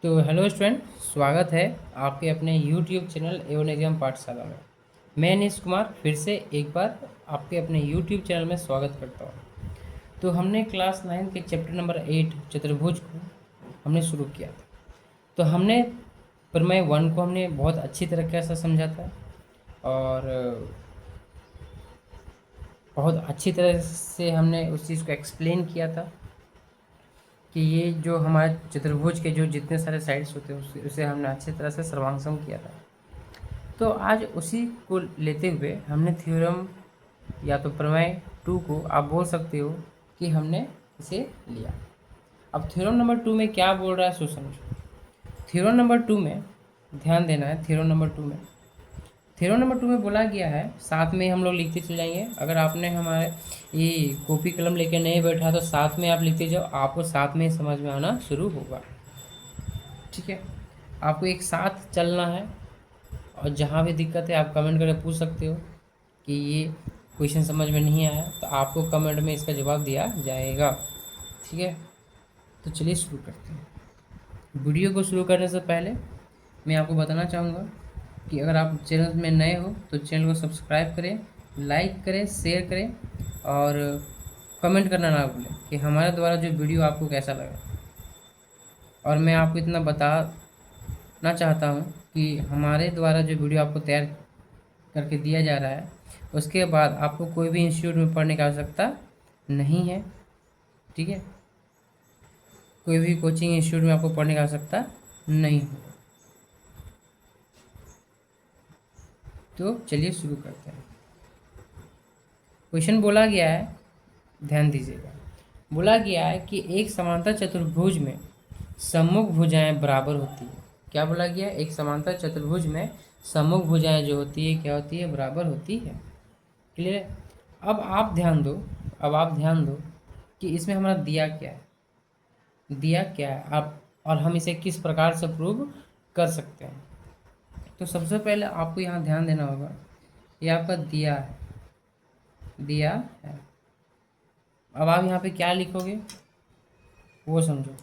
तो hello student, स्वागत है आपके अपने यूट्यूब चैनल एवं एग्जाम पाठशाला में। मैं नीश कुमार फिर से एक बार आपके अपने यूट्यूब चैनल में स्वागत करता हूँ। तो हमने क्लास 9 के चैप्टर नंबर 8 चतुर्भुज को हमने शुरू किया था। तो हमने प्रमेय 1 को हमने बहुत अच्छी तरीके से समझा था और बहुत अच्छी तरह से हमने उस चीज़ को एक्सप्लेन किया था कि ये जो हमारे चतुर्भुज के जो जितने सारे साइड्स होते हैं उसे हमने अच्छी तरह से सर्वांगसम किया था। तो आज उसी को लेते हुए हमने थ्योरम या तो प्रमेय 2 को आप बोल सकते हो कि हमने इसे लिया। अब थ्योरम नंबर 2 में क्या बोल रहा है सो समझो। थ्योरम नंबर 2 में ध्यान देना है। थ्योरम नंबर 2 में बोला गया है, साथ में हम लोग लिखते चले जाएंगे। अगर आपने हमारे ये कॉपी कलम लेके नहीं बैठा तो साथ में आप लिखते जाओ, आपको साथ में समझ में आना शुरू होगा। ठीक है, आपको एक साथ चलना है और जहाँ भी दिक्कत है आप कमेंट करके पूछ सकते हो कि ये क्वेश्चन समझ में नहीं आया, तो आपको कमेंट में इसका जवाब दिया जाएगा। ठीक है, तो चलिए शुरू करते हैं। वीडियो को शुरू करने से पहले मैं आपको बताना चाहूँगा कि अगर आप चैनल में नए हो तो चैनल को सब्सक्राइब करें, लाइक करें, शेयर करें और कमेंट करना ना भूलें कि हमारे द्वारा जो वीडियो आपको कैसा लगा। और मैं आपको इतना बताना चाहता हूँ कि हमारे द्वारा जो वीडियो आपको तैयार करके दिया जा रहा है उसके बाद आपको कोई भी इंस्टीट्यूट में पढ़ने की आवश्यकता नहीं है। ठीक है, कोई भी कोचिंग इंस्टीट्यूट में आपको पढ़ने की आवश्यकता नहीं है। तो चलिए शुरू करते हैं। क्वेश्चन बोला गया है, ध्यान दीजिएगा। बोला गया है कि एक समांतर चतुर्भुज में सम्मुख भुजाएं बराबर होती है। क्या बोला गया? एक समांतर चतुर्भुज में सम्मुख भुजाएं जो होती है क्या होती है? बराबर होती है। क्लियर है? अब आप ध्यान दो कि इसमें हमारा दिया क्या है आप, और हम इसे किस प्रकार से प्रूव कर सकते हैं। तो सबसे पहले आपको यहाँ ध्यान देना होगा, ये आपका दिया है। अब आप यहाँ पे क्या लिखोगे वो समझो,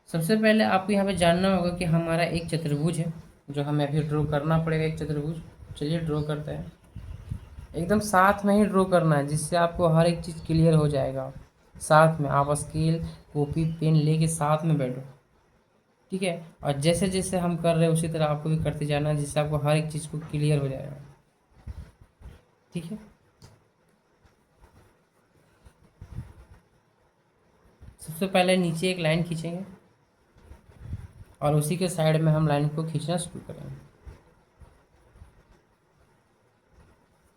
सबसे पहले आपको यहाँ पे जानना होगा कि हमारा एक चतुर्भुज है जो हमें अभी ड्रॉ करना पड़ेगा। एक चतुर्भुज, चलिए ड्रॉ करते हैं। एकदम साथ में ही ड्रॉ करना है जिससे आपको हर एक चीज़ क्लियर हो जाएगा। साथ में आप स्केल कॉपी पेन लेके साथ में बैठो। ठीक है, और जैसे जैसे हम कर रहे हैं उसी तरह आपको भी करते जाना है जिससे आपको हर एक चीज़ को क्लियर हो जाएगा। ठीक है, सबसे पहले नीचे एक लाइन खींचेंगे और उसी के साइड में हम लाइन को खींचना शुरू करेंगे।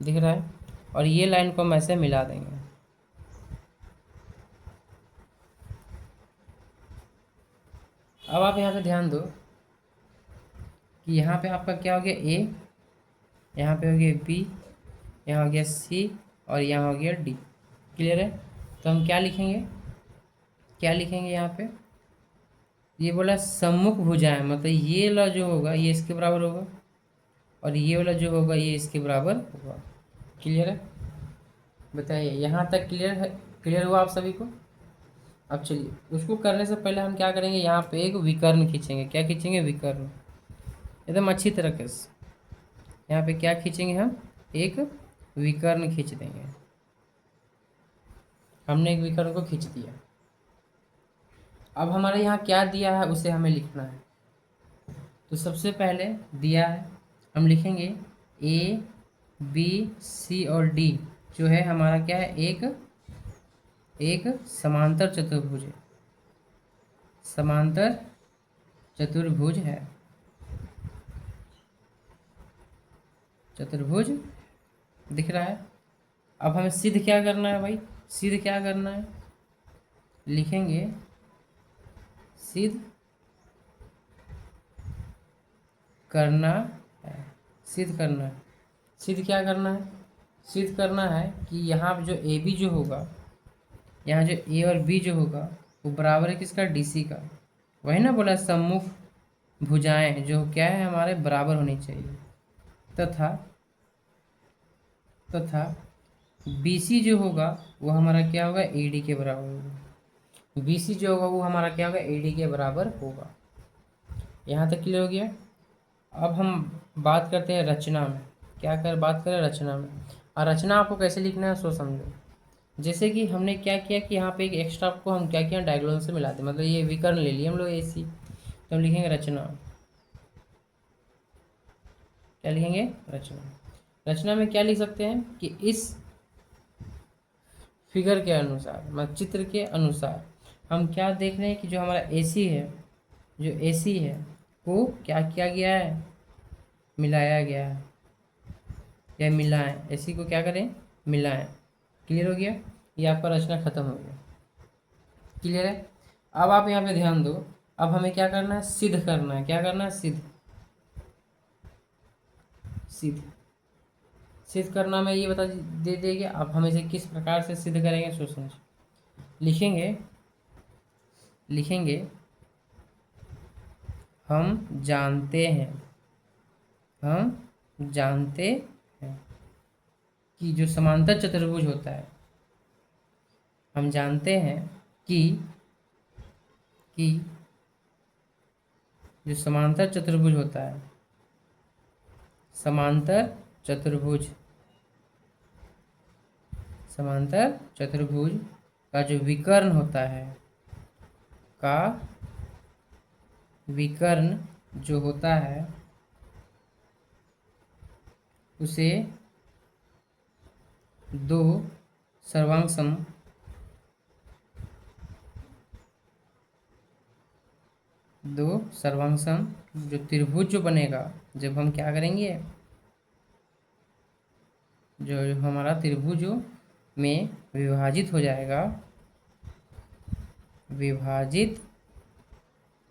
दिख रहा है? और ये लाइन को हम ऐसे मिला देंगे। अब आप यहाँ पे ध्यान दो कि यहाँ पे आपका क्या हो गया? ए, यहाँ पे हो गया बी, यहाँ हो गया सी और यहाँ हो गया डी। क्लियर है? तो हम क्या लिखेंगे यहाँ पे? ये बोला सम्मुख भुजाएं, मतलब ये वाला जो होगा ये इसके बराबर होगा और ये वाला जो होगा ये इसके बराबर होगा। क्लियर है? बताइए, यहाँ तक क्लियर है? क्लियर हुआ आप सभी को? अब चलिए, उसको करने से पहले हम क्या करेंगे, यहाँ पे एक विकर्ण खींचेंगे। क्या खींचेंगे? विकर्ण, एकदम अच्छी तरीके से। यहाँ पे क्या खींचेंगे हम? एक विकर्ण खींच देंगे। हमने एक विकर्ण को खींच दिया। अब हमारे यहाँ क्या दिया है उसे हमें लिखना है। तो सबसे पहले दिया है, हम लिखेंगे ए बी सी और डी जो है हमारा क्या है? एक समांतर चतुर्भुज है। समांतर चतुर्भुज है, चतुर्भुज दिख रहा है। अब हमें सिद्ध क्या करना है भाई? सिद्ध क्या करना है? लिखेंगे सिद्ध करना है। सिद्ध करना है। सिद्ध क्या करना है? सिद्ध करना है कि यहाँ पे जो ए बी जो होगा, यहाँ जो ए और बी जो होगा वो बराबर है किसका? डी सी का। वही ना बोला सम्मुख भुजाएं जो क्या है हमारे बराबर होनी चाहिए। तथा तथा बी सी जो होगा वो हमारा क्या होगा? ए डी के बराबर होगा। बी सी जो होगा वो हमारा क्या होगा, ए डी के बराबर होगा। यहाँ तक क्लियर हो गया। अब हम बात करते हैं रचना में। क्या कर बात करें रचना में, और रचना आपको कैसे लिखना है सो समझो। जैसे कि हमने क्या किया कि यहाँ पे एक एक्स्ट्रा को हम क्या किया, डायगोनल से मिलाते, मतलब ये विकर्ण ले लिए हम लोग ए सी, तो हम लिखेंगे रचना। क्या लिखेंगे, रचना। रचना में क्या लिख सकते हैं कि इस फिगर के अनुसार, मतलब चित्र के अनुसार हम क्या देख रहे हैं कि जो हमारा एसी है, जो एसी है वो क्या किया गया है, मिलाया गया है, या मिलाएं, एसी को क्या करें, मिलाएं। क्लियर हो गया, ये आपका रचना खत्म हो गया। क्लियर है। अब आप यहाँ पे ध्यान दो, अब हमें क्या करना है, सिद्ध करना है। क्या करना है, सिद्ध। सिद्ध सिद्ध करना मैं ये बता दे देंगे, अब हम इसे किस प्रकार से सिद्ध करेंगे सोच समझ। लिखेंगे, लिखेंगे हम जानते हैं, हम जानते हैं कि जो समांतर चतुर्भुज होता है, हम जानते हैं कि जो समांतर चतुर्भुज होता है, समांतर चतुर्भुज, समांतर चतुर्भुज का जो विकर्ण होता है, का विकर्ण जो होता है उसे दो सर्वांगसम, दो सर्वांगसम जो त्रिभुज जो बनेगा, जब हम क्या करेंगे, जो हमारा त्रिभुज में विभाजित हो जाएगा, विभाजित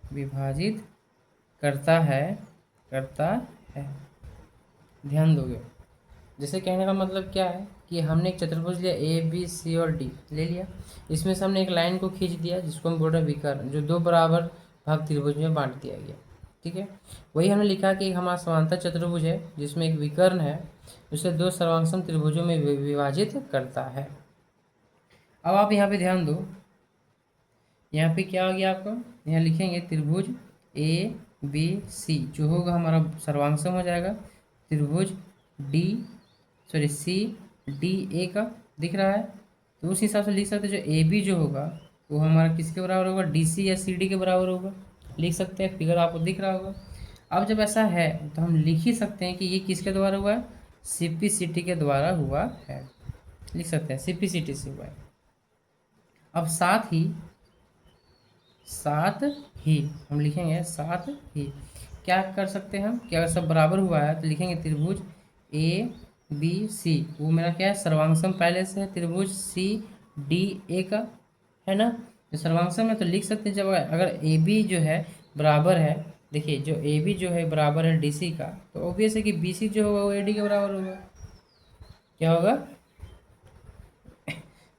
विभाजित करता है, करता है। ध्यान दोगे, जैसे कहने का मतलब क्या है कि हमने एक चतुर्भुज लिया, ए बी सी और डी ले लिया, इसमें से हमने एक लाइन को खींच दिया जिसको हम बोल रहे हैं विकर्ण, जो दो बराबर भाग त्रिभुज में बांट दिया गया। ठीक है, वही हमने लिखा कि हमारा समांतर चतुर्भुज है जिसमें एक विकर्ण है, उसे दो सर्वांगसम त्रिभुजों में विभाजित करता है। अब आप यहाँ पे ध्यान दो, यहाँ पे क्या हो गया आपका, यहाँ लिखेंगे त्रिभुज ए बी सी जो होगा हमारा सर्वांगसम हो जाएगा, त्रिभुज D sorry C D A का दिख रहा है, तो उस हिसाब से लिख सकते हैं जो ए बी जो होगा वो हमारा किसके बराबर होगा, डी सी या सी डी के बराबर होगा। लिख सकते हैं, फिगर आपको दिख रहा होगा। अब जब ऐसा है तो हम लिख ही सकते हैं कि ये किसके द्वारा हुआ है, सी पी सी टी के द्वारा हुआ है। लिख सकते हैं सी पी सी टी से हुआ है। अब साथ ही हम लिखेंगे, साथ ही क्या कर सकते हैं हम, क्या सब बराबर हुआ है तो लिखेंगे त्रिभुज ए बी सी, वो मेरा क्या है, सर्वांगसम पहले से है, त्रिभुज सी डी ए का है ना, जो सर्वांगसम है, तो लिख सकते हैं जब अगर ए बी जो है बराबर है, देखिए जो ए बी जो है बराबर है डी सी का, तो ऑब्वियस है कि बी सी जो होगा वो ए डी के बराबर होगा। क्या होगा,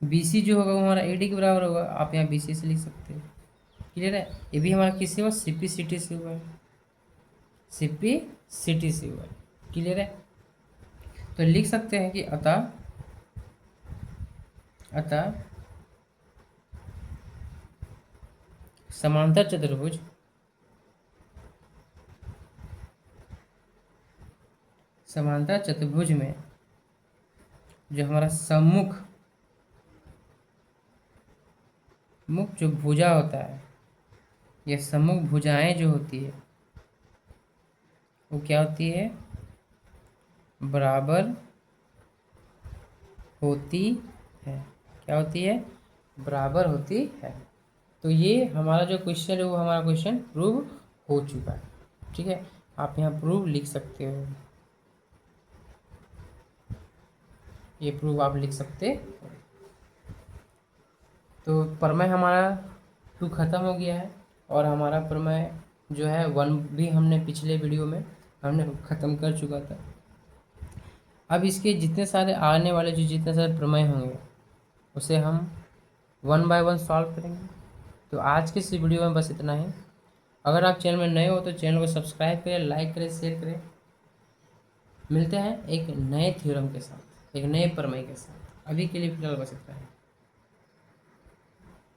बी सी जो होगा वो हमारा ए डी के बराबर होगा। आप यहाँ बी सी से लिख सकते हैं। क्लियर है, ये भी हमारा किससे हुआ, सी पी सी टी से हुआ है, सी पी सी टी से हुआ है। क्लियर है, तो लिख सकते हैं कि अतः समांतर चतुर्भुज, समांतर चतुर्भुज में जो हमारा सम्मुख जो भुजा होता है, ये सम्मुख भुजाएं जो होती है वो क्या होती है, बराबर होती है। क्या होती है, बराबर होती है। तो ये हमारा जो क्वेश्चन है वो हमारा क्वेश्चन प्रूव हो चुका है। ठीक है, आप यहाँ प्रूव लिख सकते हो, ये प्रूव आप लिख सकते हो। तो प्रमेय हमारा 2 खत्म हो गया है, और हमारा प्रमेय जो है 1 भी हमने पिछले वीडियो में हमने ख़त्म कर चुका था। अब इसके जितने सारे आने वाले जो जितने सारे प्रमेय होंगे उसे हम 1 बाय 1 सॉल्व करेंगे। तो आज के इस वीडियो में बस इतना ही। अगर आप चैनल में नए हो तो चैनल को सब्सक्राइब करें, लाइक करें, शेयर करें। मिलते हैं एक नए थ्योरम के साथ, एक नए प्रमेय के साथ। अभी के लिए फिलहाल बस इतना है।